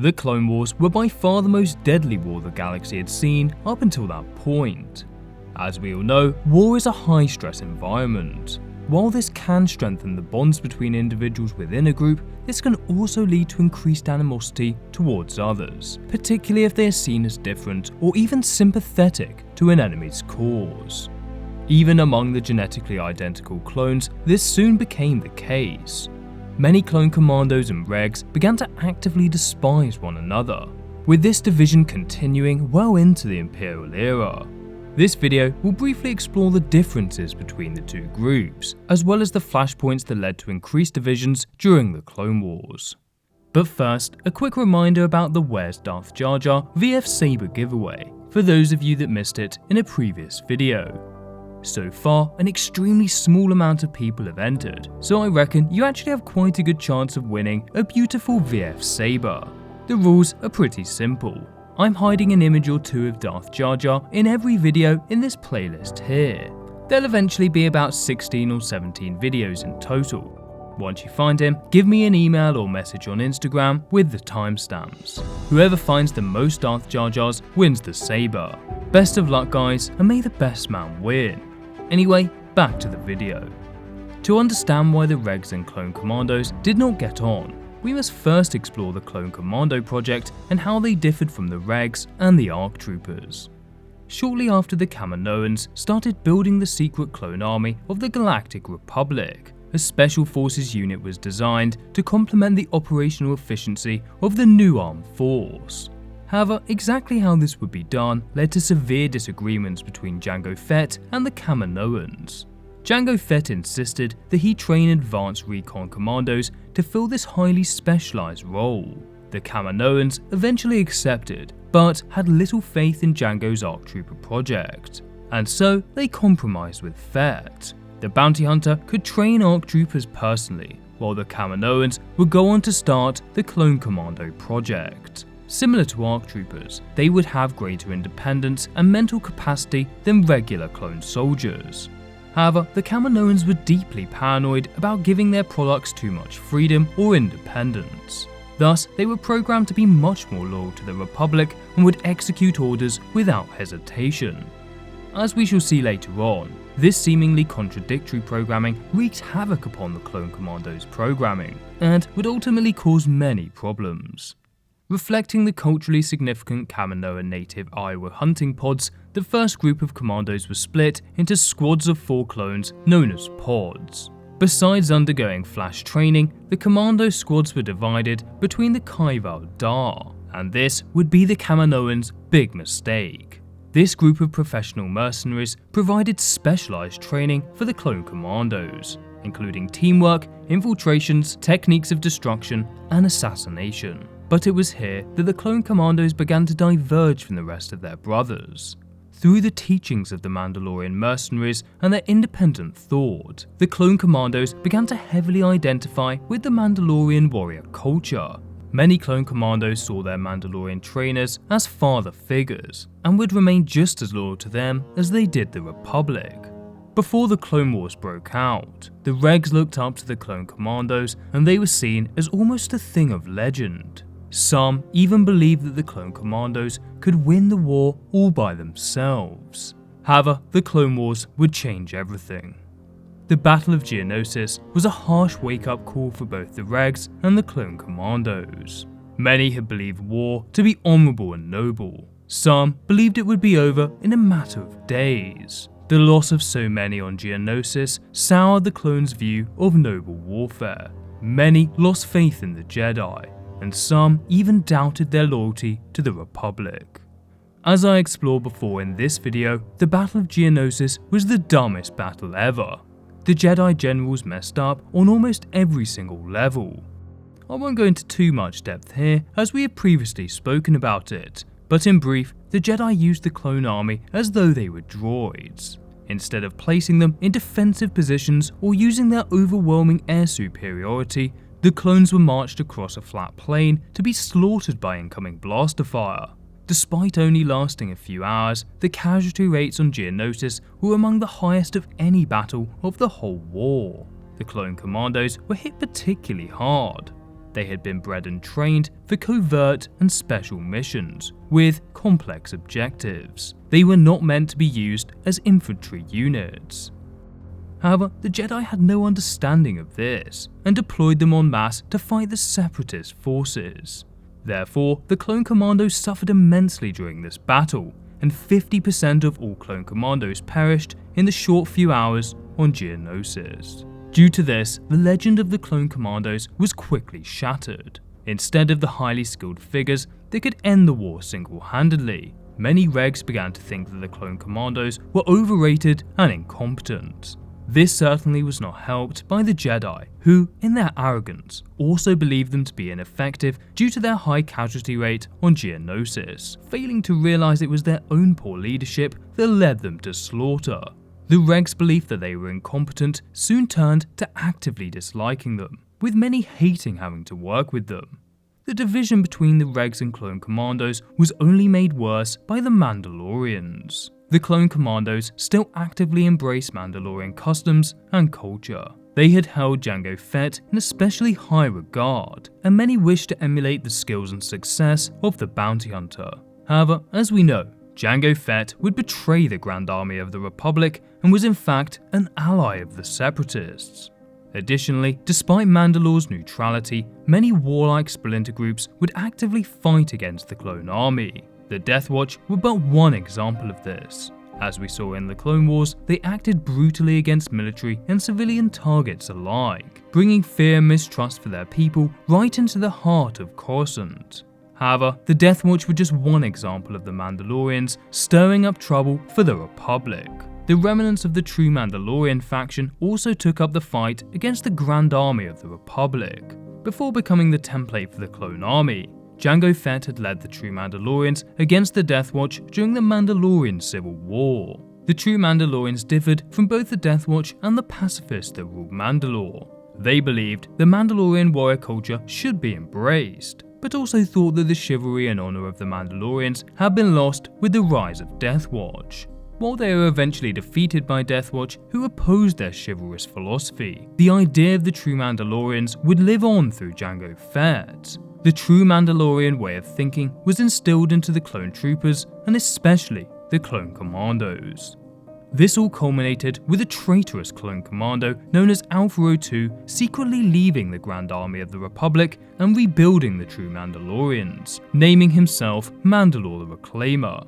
The Clone Wars were by far the most deadly war the galaxy had seen up until that point. As we all know, war is a high-stress environment. While this can strengthen the bonds between individuals within a group, this can also lead to increased animosity towards others, particularly if they are seen as different or even sympathetic to an enemy's cause. Even among the genetically identical clones, this soon became the case. Many clone commandos and regs began to actively despise one another, with this division continuing well into the Imperial era. This video will briefly explore the differences between the two groups, as well as the flashpoints that led to increased divisions during the Clone Wars. But first, a quick reminder about the Where's Darth Jar Jar VF Saber giveaway, for those of you that missed it in a previous video. So far, an extremely small amount of people have entered, so I reckon you actually have quite a good chance of winning a beautiful VF Saber. The rules are pretty simple. I'm hiding an image or two of Darth Jar Jar in every video in this playlist here. There'll eventually be about 16 or 17 videos in total. Once you find him, give me an email or message on Instagram with the timestamps. Whoever finds the most Darth Jar Jars wins the saber. Best of luck guys, and may the best man win. Anyway, back to the video. To understand why the regs and clone commandos did not get on, we must first explore the Clone Commando project and how they differed from the regs and the ARC troopers. Shortly after the Kaminoans started building the secret clone army of the Galactic Republic, a special forces unit was designed to complement the operational efficiency of the new armed force. However, exactly how this would be done led to severe disagreements between Jango Fett and the Kaminoans. Jango Fett insisted that he train advanced recon commandos to fill this highly specialized role. The Kaminoans eventually accepted, but had little faith in Jango's ARC Trooper project, and so they compromised with Fett. The bounty hunter could train ARC Troopers personally, while the Kaminoans would go on to start the Clone Commando project. Similar to ARC Troopers, they would have greater independence and mental capacity than regular clone soldiers. However, the Kaminoans were deeply paranoid about giving their products too much freedom or independence. Thus, they were programmed to be much more loyal to the Republic and would execute orders without hesitation. As we shall see later on, this seemingly contradictory programming wreaked havoc upon the Clone Commandos' programming, and would ultimately cause many problems. Reflecting the culturally significant Kaminoan native Iowa hunting pods, the first group of commandos was split into squads of 4 clones known as pods. Besides undergoing flash training, the commando squads were divided between the Kaival Dar, and this would be the Kaminoans' big mistake. This group of professional mercenaries provided specialized training for the clone commandos, including teamwork, infiltrations, techniques of destruction, and assassination. But it was here that the clone commandos began to diverge from the rest of their brothers. Through the teachings of the Mandalorian mercenaries and their independent thought, the clone commandos began to heavily identify with the Mandalorian warrior culture. Many clone commandos saw their Mandalorian trainers as father figures, and would remain just as loyal to them as they did the Republic. Before the Clone Wars broke out, the regs looked up to the clone commandos and they were seen as almost a thing of legend. Some even believed that the Clone Commandos could win the war all by themselves. However, the Clone Wars would change everything. The Battle of Geonosis was a harsh wake-up call for both the regs and the Clone Commandos. Many had believed war to be honourable and noble. Some believed it would be over in a matter of days. The loss of so many on Geonosis soured the clones' view of noble warfare. Many lost faith in the Jedi, and some even doubted their loyalty to the Republic. As I explored before in this video, the Battle of Geonosis was the dumbest battle ever. The Jedi generals messed up on almost every single level. I won't go into too much depth here as we have previously spoken about it, but in brief, the Jedi used the clone army as though they were droids. Instead of placing them in defensive positions or using their overwhelming air superiority, the clones were marched across a flat plain to be slaughtered by incoming blaster fire. Despite only lasting a few hours, the casualty rates on Geonosis were among the highest of any battle of the whole war. The clone commandos were hit particularly hard. They had been bred and trained for covert and special missions with complex objectives. They were not meant to be used as infantry units. However, the Jedi had no understanding of this and deployed them en masse to fight the Separatist forces. Therefore, the Clone Commandos suffered immensely during this battle, and 50% of all Clone Commandos perished in the short few hours on Geonosis. Due to this, the legend of the Clone Commandos was quickly shattered. Instead of the highly skilled figures that could end the war single-handedly, many regs began to think that the Clone Commandos were overrated and incompetent. This certainly was not helped by the Jedi, who, in their arrogance, also believed them to be ineffective due to their high casualty rate on Geonosis, failing to realize it was their own poor leadership that led them to slaughter. The regs' belief that they were incompetent soon turned to actively disliking them, with many hating having to work with them. The division between the regs and Clone Commandos was only made worse by the Mandalorians. The Clone Commandos still actively embrace Mandalorian customs and culture. They had held Jango Fett in especially high regard, and many wished to emulate the skills and success of the bounty hunter. However, as we know, Jango Fett would betray the Grand Army of the Republic and was in fact an ally of the Separatists. Additionally, despite Mandalore's neutrality, many warlike splinter groups would actively fight against the Clone Army. The Death Watch were but one example of this. As we saw in the Clone Wars, they acted brutally against military and civilian targets alike, bringing fear and mistrust for their people right into the heart of Coruscant. However, the Death Watch were just one example of the Mandalorians stirring up trouble for the Republic. The remnants of the true Mandalorian faction also took up the fight against the Grand Army of the Republic. Before becoming the template for the Clone Army, Jango Fett had led the true Mandalorians against the Death Watch during the Mandalorian Civil War. The true Mandalorians differed from both the Death Watch and the pacifists that ruled Mandalore. They believed the Mandalorian warrior culture should be embraced, but also thought that the chivalry and honor of the Mandalorians had been lost with the rise of Death Watch. While they were eventually defeated by Death Watch, who opposed their chivalrous philosophy, the idea of the true Mandalorians would live on through Jango Fett. The true Mandalorian way of thinking was instilled into the clone troopers and especially the Clone Commandos. This all culminated with a traitorous clone commando known as Alpha 02 secretly leaving the Grand Army of the Republic and rebuilding the true Mandalorians, naming himself Mandalore the Reclaimer.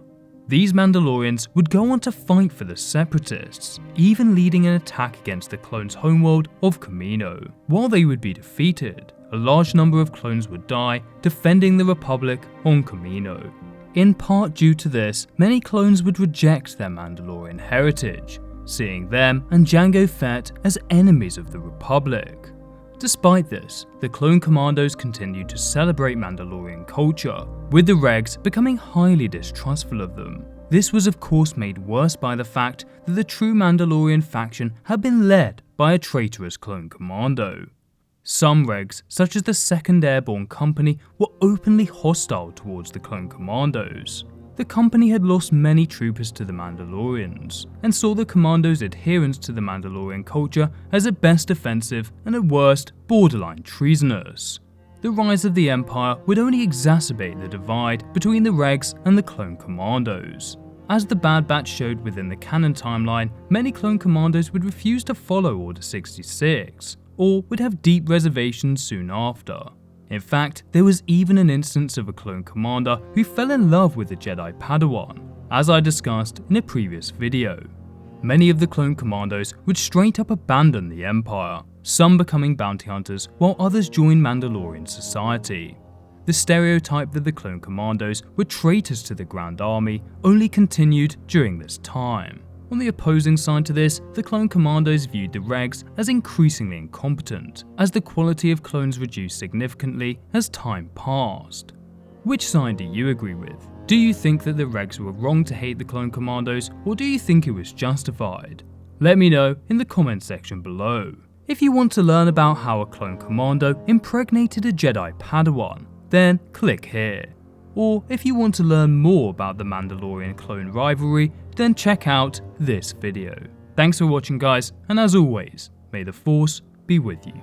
These Mandalorians would go on to fight for the Separatists, even leading an attack against the clones' homeworld of Commando. While they would be defeated, a large number of clones would die defending the Republic on Commando. In part due to this, many clones would reject their Mandalorian heritage, seeing them and Jango Fett as enemies of the Republic. Despite this, the Clone Commandos continued to celebrate Mandalorian culture, with the regs becoming highly distrustful of them. This was of course made worse by the fact that the true Mandalorian faction had been led by a traitorous clone commando. Some regs, such as the 2nd Airborne Company, were openly hostile towards the Clone Commandos. The company had lost many troopers to the Mandalorians, and saw the Commandos' adherence to the Mandalorian culture as at best offensive and at worst borderline treasonous. The rise of the Empire would only exacerbate the divide between the regs and the Clone Commandos. As the Bad Batch showed within the canon timeline, many Clone Commandos would refuse to follow Order 66, or would have deep reservations soon after. In fact, there was even an instance of a clone commander who fell in love with a Jedi Padawan, as I discussed in a previous video. Many of the clone commandos would straight up abandon the Empire, some becoming bounty hunters while others joined Mandalorian society. The stereotype that the clone commandos were traitors to the Grand Army only continued during this time. On the opposing side to this, the Clone Commandos viewed the regs as increasingly incompetent, as the quality of clones reduced significantly as time passed. Which side do you agree with? Do you think that the regs were wrong to hate the Clone Commandos, or do you think it was justified? Let me know in the comment section below. If you want to learn about how a Clone Commando impregnated a Jedi Padawan, then click here. Or if you want to learn more about the Mandalorian clone rivalry, then check out this video. Thanks for watching guys, and as always, may the Force be with you.